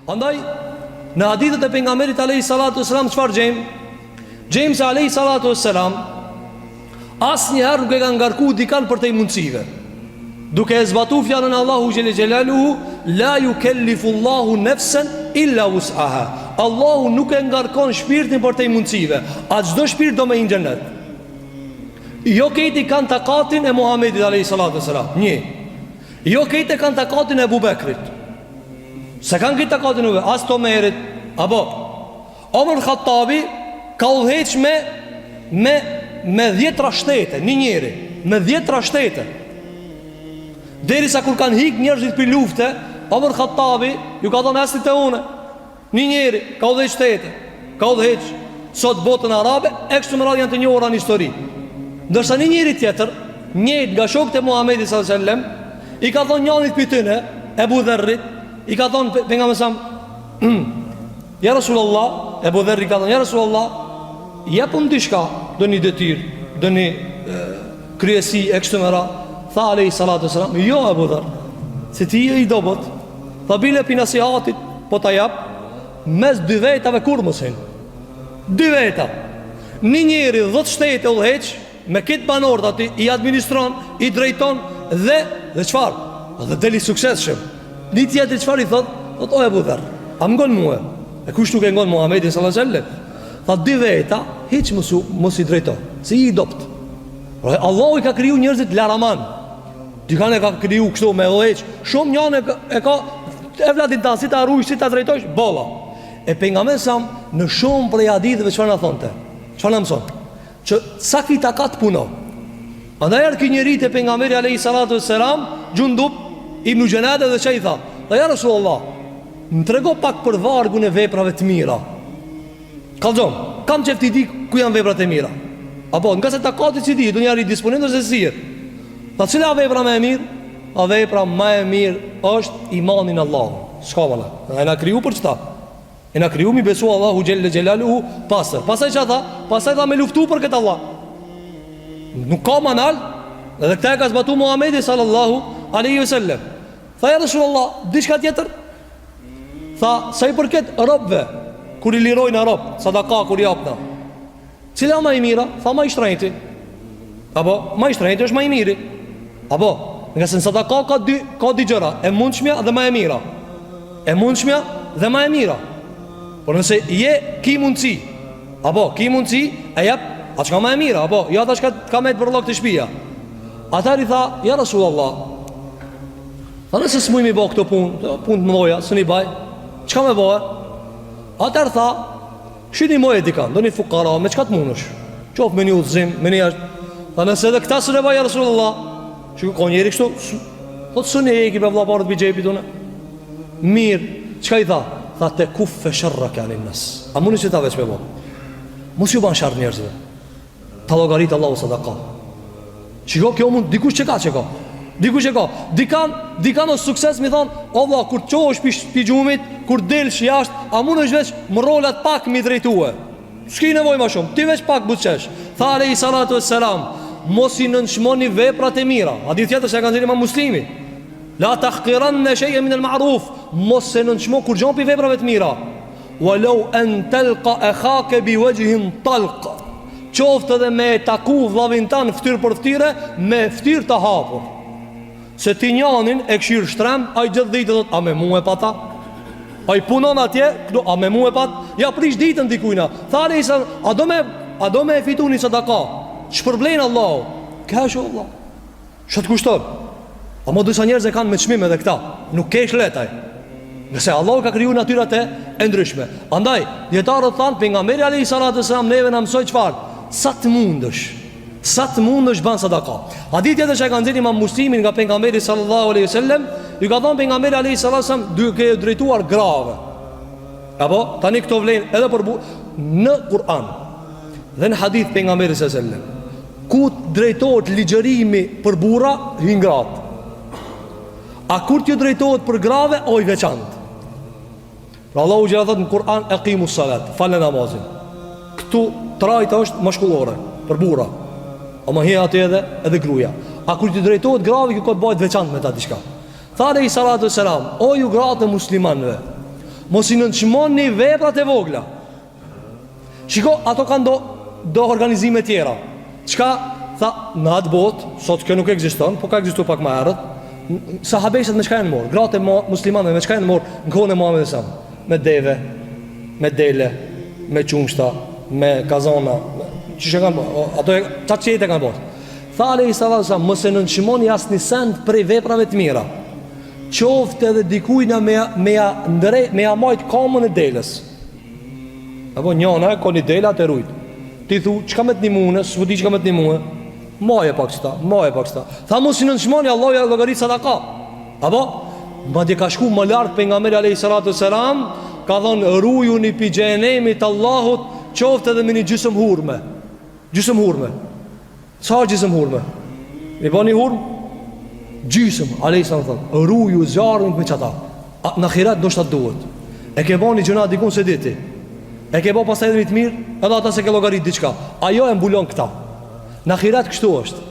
Andaj në hadithet e pejgamberit alayhi salatu wasalam çfarë gjejmë? Gjejmë se alayhi salatu wasalam asnjëherë nuk e ka ngarkuar dikan për të mundësive, duke e zbatuar fjalën e Allahu xhelle xhelaluhu, la yukellifu Allahu nafsan illa wus'aha. Allahu nuk e ngarkon shpirtin për të mundësive. A çdo shpirt do me në xhenet. Jo këti kanë takatin e Muhamedit alayhi salatu wasalam. Një. Jo këti kanë takatin e Abu Bekrit. Se kanë këtë takatin e as Tomerit, apo Omar Khattabi ka udhëheq me 10 rashtete, një njeri, me 10 rashtete. Derisa kur kanë hik njerëzit për lufte, Omar Khattabi ju ka thonë asit e une. Një njeri ka udhëheq shtete, ka udhëheq sot botën arabe, e kështu me radhë janë të njohura në histori. Ndërsa një njeri tjetër, njët nga shokët e Muhamedit sallallahu alaihi wasallam, i ka thonë njanit për tëne, Ebu Dherrit, i ka thonë për nga mësam, ja Rasulullah, Ebu Dherri ka thonë, ja Rasulullah, jepëm dishka, do një detyr, do një kryesi e kështu mëra. Tha alayhi salatu wasalam, jo Ebu Dherr, se ti e i dobot, tha bile për nasihatit, po ta jap, mes dy vetave kur mësin. Dy veta. Një njeri 10 shtete udhëheq, me këtë banor ati i administron, i drejton dhe çfarë? Dhe deli suksesshëm. Një tjetër çfarë i thot? Thot o Ebu Dherr, a m'ngon mua? E kush nuk e ngon Muhamedit sallallahu alaihi wasallam? Tha dy veta, hiç mos i drejton, se i dopt. Allahu i ka kriju njerëzit laraman. Dikane ka kriju kështu me udhëheq, shumë njëne e ka evladin ta, si ta rrujsh, si ta drejtojsh, bolla. E pejgamberi sa në shumë prej haditheve çfarë na thonte? Çfarë na mëson? Që sa ki takat puno. Andaj erë kë njëri të pejgamberi alayhi salatu wassalam, Gjundub ibn Gjenade, dhe që i tha, dhe ja Rasulullah, më trego pak për vargun e veprave të mira. Kalzom, kam qef t'i di ku janë veprat e mira. Apo, nga se takatit që di, du njëri disponin dhe se sirë. Tha cila vepra me e mirë? A vepra me e mirë është imanin Allah. Shka mëna, e na kriju për qëta. E na kriju mi besu Allahu xhelle xhelaluhu pasër. Pasaj që tha? Pasaj tha me luftu për këtë Allah. Nuk ka manal. Edhe këta e ka zbatu Muhamedi sallallahu alaihi wasallam. Tha ja Rasulullah, diçka tjetër? Tha, sa i përket robëve, kur i lirojnë rob, sadaka kur i japna. Cila më i mira? Tha më i shtrenjti. Apo, më i shtrenjti është më i miri. Apo, nga se në sadaka ka dy gjëra, e mundshmja dhe më e mira. E mundshmja dhe më e mira. Por nëse je ki mundësi, apo ki mundësi, e jep atë që ka më e mira, apo jo ata që ka me të përlok të shpia. Atari tha, ja Rasulullah, tha nëse s'muj mi bo këto punë të mëdoja, së një baj, qka me bohe? Atari tha, shini moje dikan, do një fukara, me qka të munësh? Qof me një udhëzim, me një ashtë. Tha nëse edhe këta së ne baj, ja Rasulullah, që ka njeri kështu, thotë së një e ki pe vlaparët bi gjepit une. Mirë, qka i tha? Tha te kuffe shërra kjanin nës. A muni që ta veç me bo? Mos ju ban sharë njerëzve. Ta logaritë Allahu sadaka. Qiko kjo mund, dikush që ka që ka. Dikush që ka. Dikan o sukses mi thonë, o vla, kur qo është pi gjumit, kur delsh jashtë, a muni është veç më rolat pak mi drejtue. S'ki nevoj ma shumë, ti veç pak buqesh. Tha alayhi salatu wassalam, mos i nënshmoni veprat e mira. A di tjetër se e kanë ziri ma muslimi. La tahqiranna shay'an min al-ma'ruf, mos se nënçmo kur gjon pi veprave të mira. Walau an talqa akhaka bi wajhin talq. Qoftë edhe me taku vllavin tan fytyr për fytyrë, me fytyrë të hapur. Se ti njanin e këshir shtrem, ai gjithë ditë thot, a me mua e pata? Ai punon atje, a me mua e pat? Ja prish ditën dikujna. Thani sa, a do me fituni sadaka? Ç'përblen Allahu? Ka Allah. Ç'të kushton? A mo disa njerëz e kanë me çmim edhe këta. Nuk kesh letaj. Nëse Allahu ka kriju natyrat e ndryshme. Andaj, dietarët thanë pejgamberi alayhi salatu wasalam neve na mësoi çfarë? Sa të mundësh ban sadaka. Hadithi edhe që e kanë nxjerrë Imam Muslimi nga pejgamberi sallallahu alaihi wasallam, i ka thënë pejgamberi alayhi salatu wasalam duke drejtuar grave. Apo tani këto vlen edhe për në Kur'an. Dhe në hadith pejgamberi sallallahu alaihi wasallam, ku drejtohet ligjërimi për burra, hyn gratë. A kur t'ju drejtohet për grave, oj veçantë. Pra Allahu gjela thot në Kur'an, eqimus salat, falë namazin. Këtu trajta është mashkullore, për burra. A më hje atë edhe gruja. A kur t'ju drejtohet grave, kjo këtë bajt veçantë me ta diçka. Thare i salatu selam, o ju gratë e muslimanve, Mos i nënçmoni veprat e vogla. Shiko, ato kanë do organizime tjera. Çka tha në atë botë, sot kjo nuk ekziston, po ka ekzistuar pak më herët. Sahabeshat me çka janë morë, gratë muslimane me çka janë morë në kohën e Muhamedit sa, me deve, me dele, me qumshta, me kazona, çka kanë ato çaçete kanë bërë. Tha alaihi salatu mos e nënçmoni asnjë send prej veprave të mira. Qoftë edhe dikujt me ja majt kamën e delës. Apo njëna e koni dela të rujt. Ti thu, çka me të një mune, s'u di çka me të një mune. Maje pak qëta. Tha mos i nënçmoni, Allahu ja llogarit sadaka. Apo madje ka shku më lart pejgamberi alayhi salatu selam, ka thonë rujuni pi xhenemit Allahut, qoftë edhe me një gjysmë hurme. Gjysmë hurme. Sa gjysmë hurme? Mi bani hurm? Gjysmë, alayhi salatu thonë, ruju zjarrin me çata. Në ahiret do shta duhet. E ke bani gjuna dikun se diti. E ke bo pastaj edhe të mirë, edhe ata se ke llogarit diçka. Ajo e mbulon këta. Në ahiret kështu është.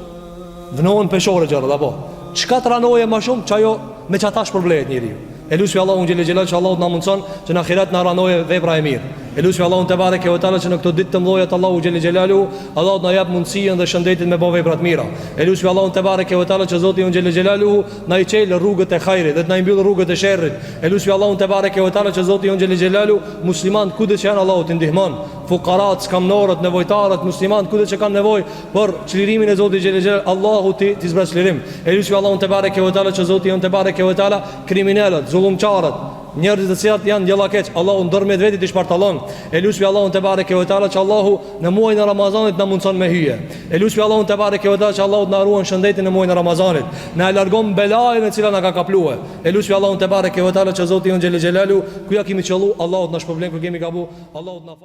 Vënohen peshore gjërët, apo çka të ranoje ma shumë, që ajo me që ata shpërblehet njëri. E lusfi Allahu në gjele që Allahu të na mundëson që në ahiret në ranoje vepra e mirë. E lusfi Allahu në të bare kjo e tala që në këto ditë të mdojët Allahu gjele gjelalu, Allahu të na japë mundësien dhe shëndetit me bo vepra të mira. E lusfi Allahu në të bare kjo e tala që Zoti unë gjele gjelalu na i qelë rrugët e khajrit dhe të na i mbyllë rrugët e sherrit. E lusfi Allahu në të bare kjo e tala që Zoti unë gjele gjelalu musliman kude që janë Allahu të ndihmon, fukarat, skamnorët, nevojtarët, musliman kude që kanë nevoj për çlirimin e Zotit gjele gjelalu, Allahu ti zbret çlirim. E lusfi Allahu në të bare kjo e tala që Zoti unë të bare kjo e tala kriminalët, zullumçarët, njerëzit të cilat janë djellakeq, Allahu ndërmjet vetit i shpartallon. E lusfi Allahun te bareke ve teala që Allahu në muajin e Ramazanit na mundson me hyje. E lusfi Allahun te bareke ve teala që Allahu na ruan shëndetin në muajin e Ramazanit, na largon belajen e cila na ka kapluar. E lusfi Allahun te bareke ve teala që Zoti on xhel xhelalu ku ja kemi qellu, Allahu na shpërblen ku kemi gabu, Allahu na